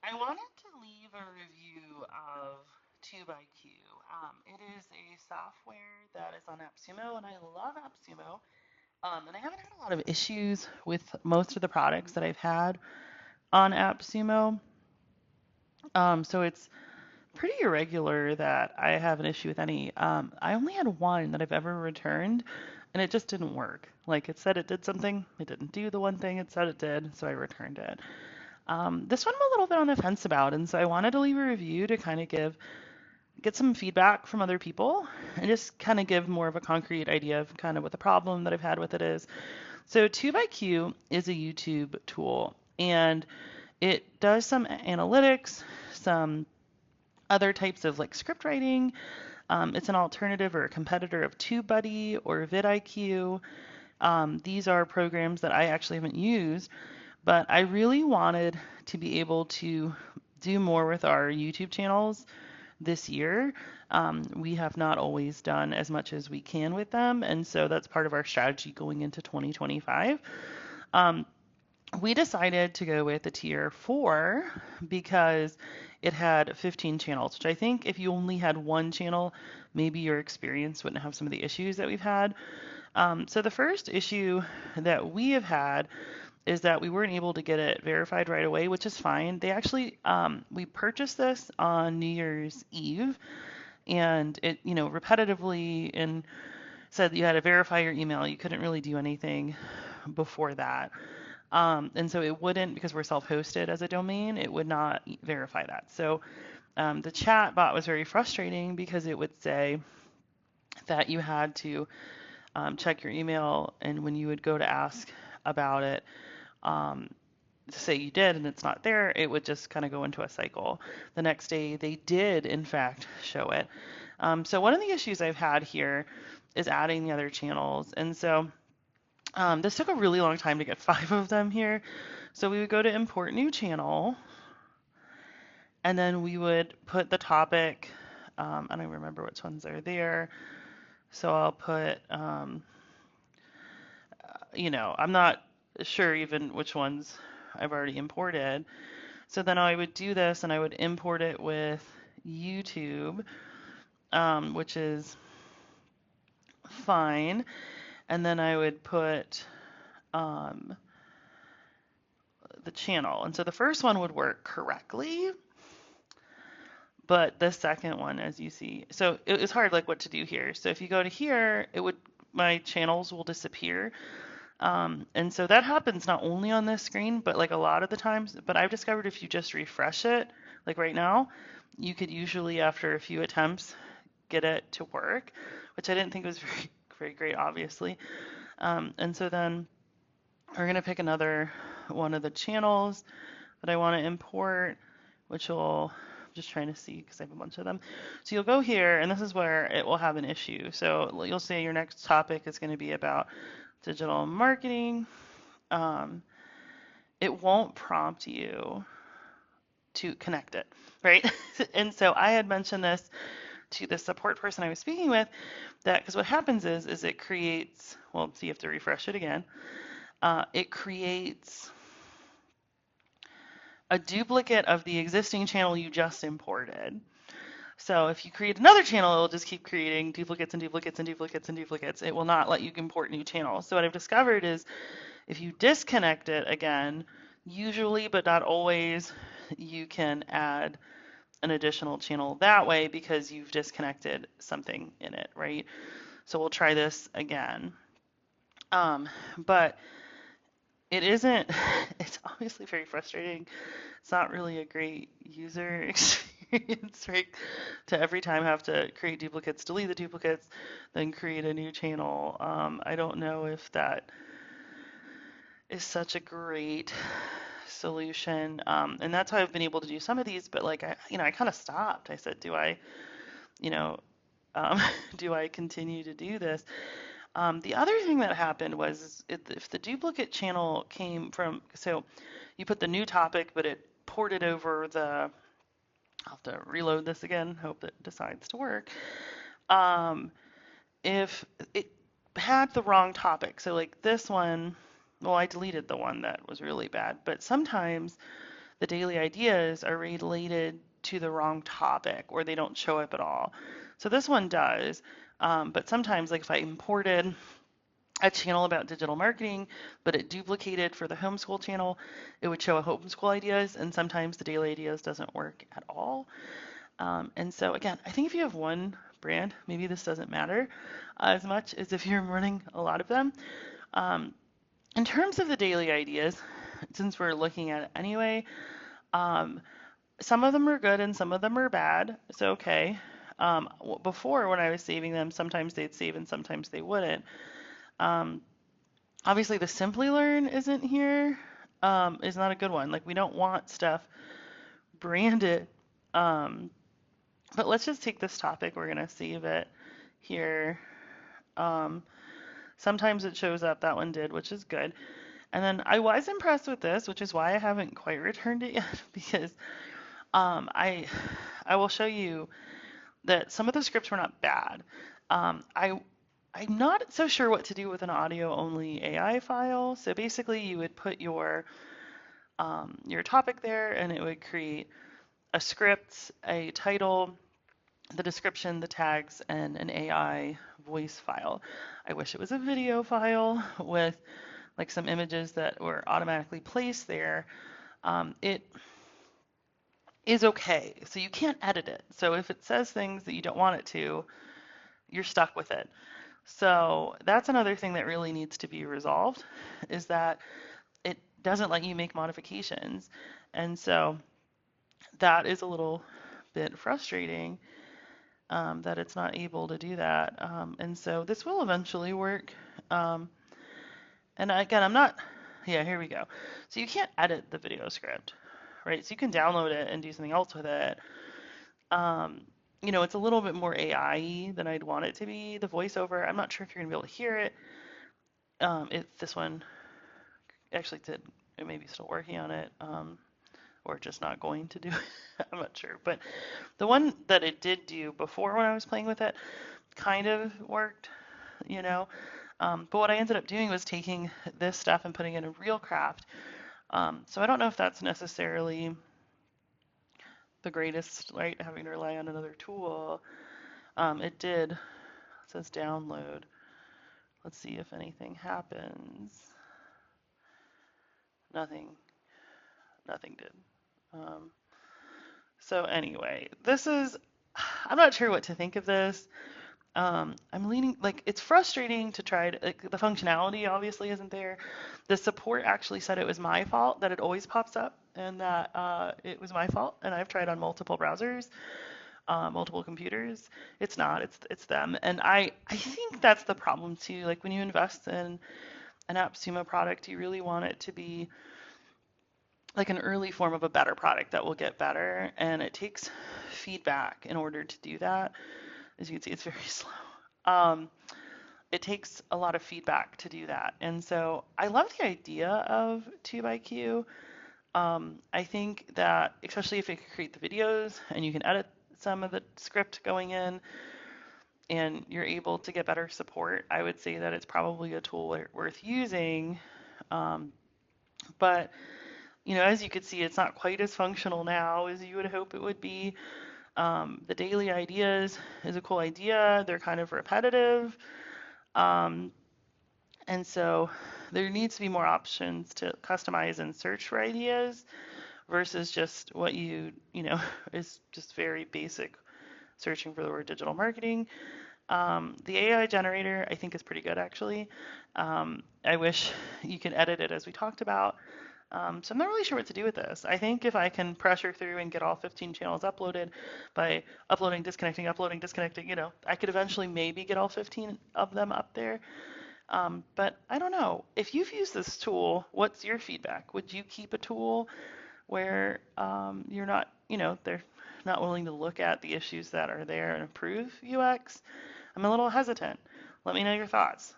I wanted to leave a review of TubeIQ. It is a software that is on Appsumo, and I love Appsumo. And I haven't had a lot of issues with most of the products that I've had on Appsumo. So it's pretty irregular that I have an issue with any. I only had one that I've ever returned, and it just didn't work. Like it said it did something, it didn't do the one thing it said it did, so I returned it. This one I'm a little bit on the fence about, and so I wanted to leave a review to kind of get some feedback from other people and just kind of give more of a concrete idea of kind of what the problem that I've had with it is. So TubeIQ is a YouTube tool, and it does some analytics, some other types of like script writing. It's an alternative or a competitor of TubeBuddy or vidIQ. These are programs that I actually haven't used, but I really wanted to be able to do more with our YouTube channels this year. We have not always done as much as we can with them, and so that's part of our strategy going into 2025. Um, we decided to go with the tier 4 because it had 15 channels, which I think if you only had one channel, maybe your experience wouldn't have some of the issues that we've had. So the first issue that we have had is that we weren't able to get it verified right away, which is fine. They actually, we purchased this on New Year's Eve, and it, repetitively and said that you had to verify your email. You couldn't really do anything before that. And so it wouldn't, because we're self-hosted as a domain, it would not verify that. So the chat bot was very frustrating because it would say that you had to check your email, and when you would go to ask about it, um, to say you did and it's not there, it would just kind of go into a cycle. The next day, they did, in fact, show it. So one of the issues I've had here is adding the other channels. And so this took a really long time to get 5 of them here. So we would go to import new channel, and then we would put the topic. I don't remember which ones are there. So I'll put, I'm not sure even which ones I've already imported. So then I would do this and I would import it with YouTube, which is fine. And then I would put the channel. And so the first one would work correctly, but the second one, as you see, so it's hard like what to do here. So if you go to here, my channels will disappear. And so that happens not only on this screen, but like a lot of the times. But I've discovered if you just refresh it, like right now, you could usually, after a few attempts, get it to work, which I didn't think was very, very great, obviously. And so then we're going to pick another one of the channels that I want to import, which will, I'm just trying to see because I have a bunch of them. So you'll go here, and this is where it will have an issue. So you'll say your next topic is going to be about digital marketing. It won't prompt you to connect it, right? And so I had mentioned this to the support person I was speaking with, that because what happens is it creates, well, so you have to refresh it again. It creates a duplicate of the existing channel you just imported. So if you create another channel, it'll just keep creating duplicates and duplicates and duplicates and duplicates. It will not let you import new channels. So what I've discovered is if you disconnect it again, usually but not always, you can add an additional channel that way because you've disconnected something in it, right? So we'll try this again. But it isn't, it's obviously very frustrating. It's not really a great user experience, right? To every time have to create duplicates, delete the duplicates, then create a new channel. I don't know if that is such a great solution. And that's how I've been able to do some of these, but like, I kind of stopped. I said, you know, um, do I continue to do this? The other thing that happened was if the duplicate channel came from, so you put the new topic, but it ported over I'll have to reload this again, hope it decides to work. If it had the wrong topic, so like this one, well, I deleted the one that was really bad, but sometimes the daily ideas are related to the wrong topic or they don't show up at all. So this one does, but sometimes, like if I imported a channel about digital marketing, but it duplicated for the homeschool channel, it would show a homeschool ideas, and sometimes the daily ideas doesn't work at all. And so again, I think if you have one brand, maybe this doesn't matter as much as if you're running a lot of them. Um, in terms of the daily ideas, since we're looking at it anyway, um, some of them are good and some of them are bad. So okay. Before, when I was saving them, sometimes they'd save and sometimes they wouldn't. Um, Obviously, the Simply Learn isn't here. Is not a good one. Like we don't want stuff branded. Um, but let's just take this topic. We're gonna save it here. Um, Sometimes it shows up. That one did, which is good. And then I was impressed with this, which is why I haven't quite returned it yet, because um, I I will show you that some of the scripts were not bad. I'm not so sure what to do with an audio only AI file. So basically, you would put your topic there, and it would create a script, a title, the description, the tags, and an AI voice file. I wish it was a video file with like some images that were automatically placed there. It is okay. So you can't edit it. So if it says things that you don't want it to, you're stuck with it. So that's another thing that really needs to be resolved is that it doesn't let you make modifications. And so that is a little bit frustrating that it's not able to do that. And so this will eventually work. Um, and again, I'm not, yeah, here we go. So you can't edit the video script, right? So you can download it and do something else with it. Um, it's a little bit more AI than I'd want it to be. The voiceover, I'm not sure if you're gonna be able to hear it. This one actually did, it may be still working on it, or just not going to do it. I'm not sure. But the one that it did do before when I was playing with it kind of worked, you know. But what I ended up doing was taking this stuff and putting it in RealCraft. So I don't know if that's necessarily the greatest, right? Having to rely on another tool. It says download. Let's see if anything happens. Nothing did. So anyway, I'm not sure what to think of this. I'm leaning, like, it's frustrating to try to, like, the functionality obviously isn't there. The support actually said it was my fault that it always pops up and that it was my fault. And I've tried on multiple browsers, multiple computers. It's not, it's them. And I think that's the problem too. Like when you invest in an Appsumo product, you really want it to be like an early form of a better product that will get better. And it takes feedback in order to do that. As you can see, it's very slow. It takes a lot of feedback to do that. And so I love the idea of TubeIQ. I think that, especially if it can create the videos and you can edit some of the script going in and you're able to get better support, I would say that it's probably a tool worth using. But as you could see, it's not quite as functional now as you would hope it would be. The daily ideas is a cool idea. They're kind of repetitive. And so there needs to be more options to customize and search for ideas versus just what is just very basic searching for the word digital marketing. The AI generator I think is pretty good actually. I wish you could edit it as we talked about. So I'm not really sure what to do with this. I think if I can pressure through and get all 15 channels uploaded by uploading, disconnecting, I could eventually maybe get all 15 of them up there. But I don't know. If you've used this tool, what's your feedback? Would you keep a tool where you're not, they're not willing to look at the issues that are there and improve UX? I'm a little hesitant. Let me know your thoughts.